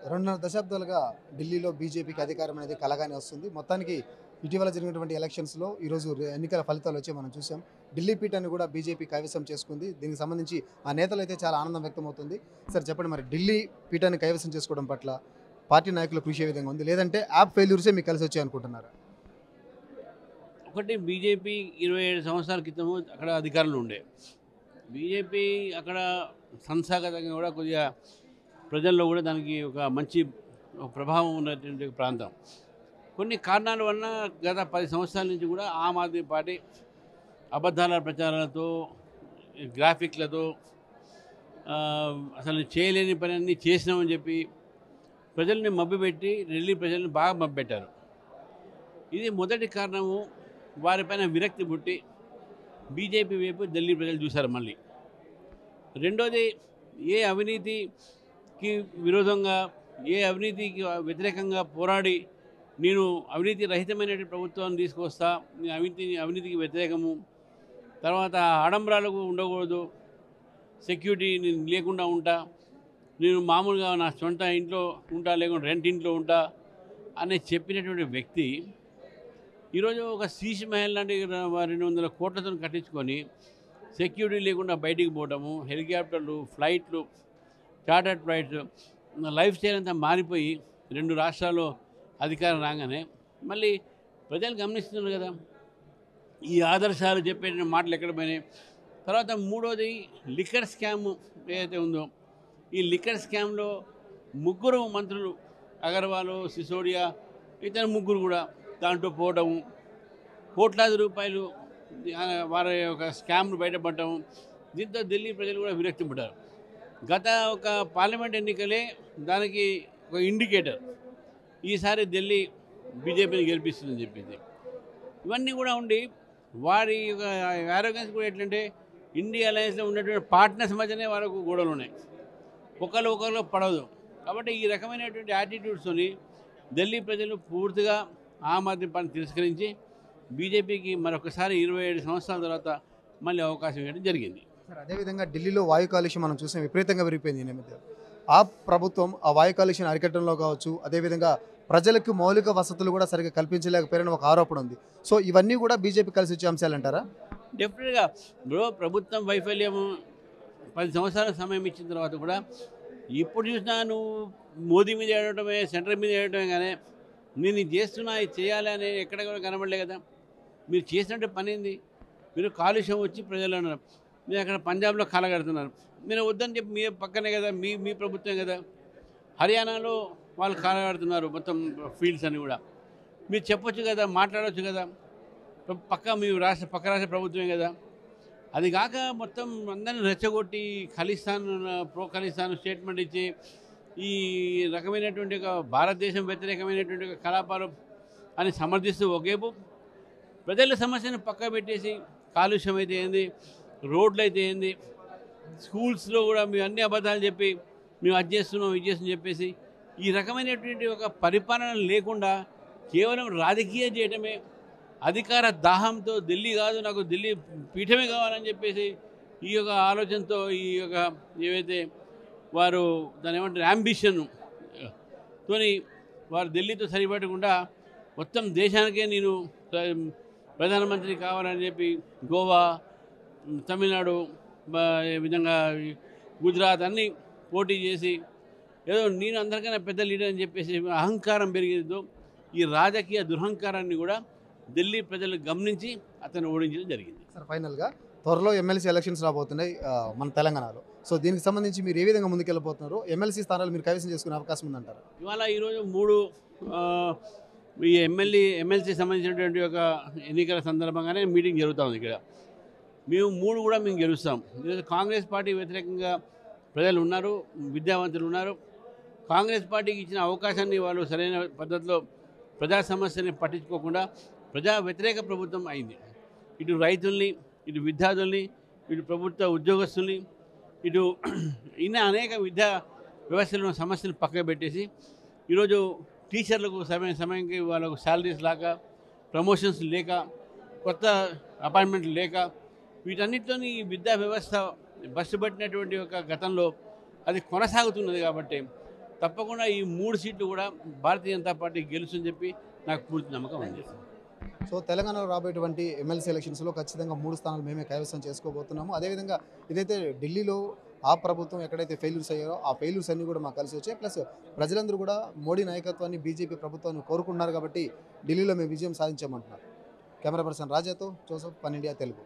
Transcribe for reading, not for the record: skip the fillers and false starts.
రెండున్నర దశాబ్దాలుగా ఢిల్లీలో బీజేపీకి అధికారం అనేది కలగానే వస్తుంది. మొత్తానికి ఇటీవల జరిగినటువంటి ఎలక్షన్స్‌లో ఈరోజు ఎన్నికల ఫలితాలు వచ్చి మనం చూసాం. ఢిల్లీ పీఠాన్ని కూడా బీజేపీ కైవసం చేసుకుంది. దీనికి సంబంధించి ఆ నేతలైతే చాలా ఆనందం వ్యక్తమవుతుంది. సార్ చెప్పండి, మరి ఢిల్లీ పీఠాన్ని కైవసం చేసుకోవడం పట్ల పార్టీ నాయకుల కృషి ఏ విధంగా ఉంది? లేదంటే యాప్ ఫెయిల్యూర్సే మీకు కలిసి వచ్చాయనుకుంటున్నారా? ఒకటి బీజేపీ 27 సంవత్సరాల క్రితము అక్కడ అధికారంలో ఉండే. బీజేపీ అక్కడ సంస్థాగతంగా కూడా కొద్దిగా ప్రజల్లో కూడా దానికి ఒక మంచి ప్రభావం ఉన్నటువంటి ప్రాంతం. కొన్ని కారణాల వలన గత 10 సంవత్సరాల నుంచి కూడా ఆమ్ ఆద్మీ పార్టీ అబద్ధాల ప్రచారాలతో, గ్రాఫిక్లతో అసలు చేయలేని పని అన్నీ చేసినామని చెప్పి ప్రజల్ని మభ్యపెట్టి ఢిల్లీ ప్రజల్ని బాగా మభ్యపెట్టారు. ఇది మొదటి కారణము. వారిపైన విరక్తి పుట్టి బీజేపీ వైపు ఢిల్లీ ప్రజలు చూశారు మళ్ళీ. రెండోది, ఏ అవినీతికి విరోధంగా, ఏ అవినీతికి వ్యతిరేకంగా పోరాడి నేను అవినీతి రహితమైనటువంటి ప్రభుత్వాన్ని తీసుకొస్తా, నేను అవినీతికి వ్యతిరేకము, తర్వాత ఆడంబరాలకు ఉండకూడదు, సెక్యూరిటీ నేను లేకుండా ఉంటా, నేను మామూలుగా నా సొంత ఇంట్లో ఉంటా, లేకుండా రెంట్ ఇంట్లో ఉంటా అని చెప్పినటువంటి వ్యక్తి ఈరోజు ఒక శీష్ మహల్ లాంటి 200 కోట్లతో కట్టించుకొని సెక్యూరిటీ లేకుండా బయటికి పోవడము, హెలికాప్టర్లు, ఫ్లైట్లు, చార్టర్డ్ ఫ్లైట్స్, లైఫ్ స్టైల్ అంతా మారిపోయి 2 రాష్ట్రాల్లో అధికారం రాగానే మళ్ళీ ప్రజలు గమనిస్తున్నారు కదా ఈ ఆదర్శాలు చెప్పే మాటలు ఎక్కడ పోయినాయి. తర్వాత మూడోది, లిక్కర్ స్కామ్ ఏదైతే ఉందో, ఈ లిక్కర్ స్కామ్లో 3 మంత్రులు, అగర్వాల్, సిసోడియా, ఇతర 3 కూడా దాంట్లో పోవడము, కోట్లాది రూపాయలు వారి యొక్క స్కామ్ను బయటపడటము, దీంతో ఢిల్లీ ప్రజలు కూడా విరక్తి పడ్డారు. గత ఒక పార్లమెంట్ ఎన్నికలే దానికి ఒక ఇండికేటర్. ఈసారి ఢిల్లీ బీజేపీని గెలిపిస్తుందని చెప్పింది. ఇవన్నీ కూడా ఉండి వారి యొక్క ఆరోగ్యం కూడా ఎట్లంటే ఇండియా అలయన్స్లో ఉన్నటువంటి పార్ట్నర్స్ మధ్యనే వాళ్ళకు గొడవలు ఉన్నాయి, ఒకరు పడదు. కాబట్టి ఈ రకమైనటువంటి యాటిట్యూడ్స్తోని ఢిల్లీ ప్రజలు పూర్తిగా ఆమ్ ఆద్మీ పార్టీని తిరస్కరించి బీజేపీకి మరొకసారి 27 సంవత్సరాల తర్వాత మళ్ళీ అవకాశం ఇవ్వడం జరిగింది. సార్, అదేవిధంగా ఢిల్లీలో వాయు కాలుష్యం మనం చూసాం, విపరీతంగా పెరిగిపోయింది ఈ నేపథ్యంలో. ఆ ప్రభుత్వం ఆ వాయు కాలుష్యం అరికట్టడంలో కావచ్చు, అదేవిధంగా ప్రజలకు మౌలిక వసతులు కూడా సరిగ్గా కల్పించలేకపోయారని ఒక ఆరోపణ ఉంది. సో ఇవన్నీ కూడా బీజేపీ కలిసి వచ్చే అంశాలు అంటారా? డెఫినెట్గా ప్రభుత్వం వైఫల్యము 10 సంవత్సరాల సమయం ఇచ్చిన తర్వాత కూడా ఇప్పుడు చూసినా నువ్వు మోదీ మీద ఏడటమే, సెంటర్ మీద ఏడటమే, కానీ నేను ఇది చేస్తున్నా, ఇది చేయాలి అని ఎక్కడ కూడా కనబడలే కదా. మీరు చేసినట్టు పని ఏంది? మీరు కాలుష్యం వచ్చి ప్రజలు అన్నారు, మీరు అక్కడ పంజాబ్లో కలగడుతున్నారు, మీరు వద్దని చెప్పి మీ పక్కనే కదా, మీ ప్రభుత్వం కదా. హర్యానాలో వాళ్ళు కలగడుతున్నారు మొత్తం ఫీల్డ్స్ అని కూడా. మీరు చెప్పొచ్చు కదా, మాట్లాడవచ్చు కదా, మీ పక్క రాష్ట్ర ప్రభుత్వమే కదా. అది కాక మొత్తం అందరిని రెచ్చగొట్టి ప్రో ఖలిస్తాన్ స్టేట్మెంట్ ఇచ్చి ఈ రకమైనటువంటి ఒక భారతదేశం వ్యతిరేకమైనటువంటి ఒక కలాపాలు అని సమర్థిస్తూ ఒకేపు ప్రజల సమస్యను పక్క పెట్టేసి కాలుష్యం అయితే ఏంది, రోడ్లు అయితే ఏంది, స్కూల్స్లో కూడా మేము అన్ని అబద్ధాలు చెప్పి మేము అది చేస్తున్నాం, ఇది చేస్తున్నాం చెప్పేసి ఈ రకమైనటువంటి ఒక పరిపాలన లేకుండా కేవలం రాజకీయం చేయటమే, అధికార దాహంతో ఢిల్లీ కాదు నాకు ఢిల్లీ పీఠమే కావాలని చెప్పేసి ఈ యొక్క ఆలోచనతో ఈ యొక్క ఏవైతే వారు దాని ఏమంటారు యాంబిషన్ తోని వారు ఢిల్లీతో సరిపడకుండా మొత్తం దేశానికే నేను ప్రధానమంత్రి కావాలని చెప్పి గోవా, తమిళనాడు, ఈ విధంగా గుజరాత్ అన్నీ పోటీ చేసి ఏదో నేను అందరికన్నా పెద్ద లీడర్ అని చెప్పేసి అహంకారం పెరిగిందో ఈ రాజకీయ దురహంకారాన్ని కూడా ఢిల్లీ ప్రజలు గమనించి అతను ఓడించడం జరిగింది. సార్, ఫైనల్గా త్వరలో ఎమ్మెల్సీ ఎలక్షన్స్ రాబోతున్నాయి మన తెలంగాణలో. సో దీనికి సంబంధించి మీరు ఏ విధంగా ముందుకెళ్ళిపోతున్నారు? ఎమ్మెల్సీ స్థానాలు మీరు కైవసం చేసుకునే అవకాశం ఉందంటారా? ఈరోజు 3 ఈ ఎమ్మెల్సీ సంబంధించినటువంటి ఒక ఎన్నికల సందర్భంగానే మీటింగ్ జరుగుతూ ఉంది ఇక్కడ. మేము 3 కూడా మేము గెలుస్తాం. ఈరోజు కాంగ్రెస్ పార్టీ వ్యతిరేకంగా ప్రజలు ఉన్నారు, విద్యావంతులు ఉన్నారు. కాంగ్రెస్ పార్టీకి ఇచ్చిన అవకాశాన్ని వాళ్ళు సరైన పద్ధతిలో ప్రజా సమస్యని పట్టించుకోకుండా ప్రజా వ్యతిరేక ప్రభుత్వం అయింది. ఇటు రైతుల్ని, ఇటు విద్యార్థుల్ని, ఇటు ప్రభుత్వ ఉద్యోగస్తుల్ని, ఇటు ఇన్న అనేక విద్యా వ్యవస్థలో సమస్యలు పక్కకు పెట్టేసి ఈరోజు టీచర్లకు సమయానికి వాళ్ళకు శాలరీస్ లేక, ప్రమోషన్స్ లేక, కొత్త అపాయింట్మెంట్లు లేక, వీటన్నిటితో ఈ విద్యా వ్యవస్థ బస్సు పట్టినటువంటి ఒక గతంలో అది కొనసాగుతున్నది. కాబట్టి తప్పకుండా ఈ 3 సీట్లు కూడా భారతీయ జనతా పార్టీ గెలుస్తుందని చెప్పి నాకు పూర్తి నమ్మకం ఉంది. సో తెలంగాణలో రాబోయేటువంటి ఎమ్మెల్సీ ఎలక్షన్స్లో ఖచ్చితంగా 3 స్థానాలు మేమే కైవసం చేసుకోబోతున్నాము. అదేవిధంగా ఇదైతే ఢిల్లీలో ఆ ప్రభుత్వం ఎక్కడైతే ఫెయిల్యూర్స్ అయ్యారో ఆ ఫెయిల్యూర్స్ అన్ని కూడా మాకు కలిసి వచ్చాయి. ప్లస్ ప్రజలందరూ కూడా మోడీ నాయకత్వాన్ని బీజేపీ ప్రభుత్వాన్ని కోరుకుంటున్నారు కాబట్టి ఢిల్లీలో మేము విజయం సాధించామంటున్నారు. కెమెరా పర్సన్ రాజాతో జోసఫ్, పన్ ఇండియా తెలుగు.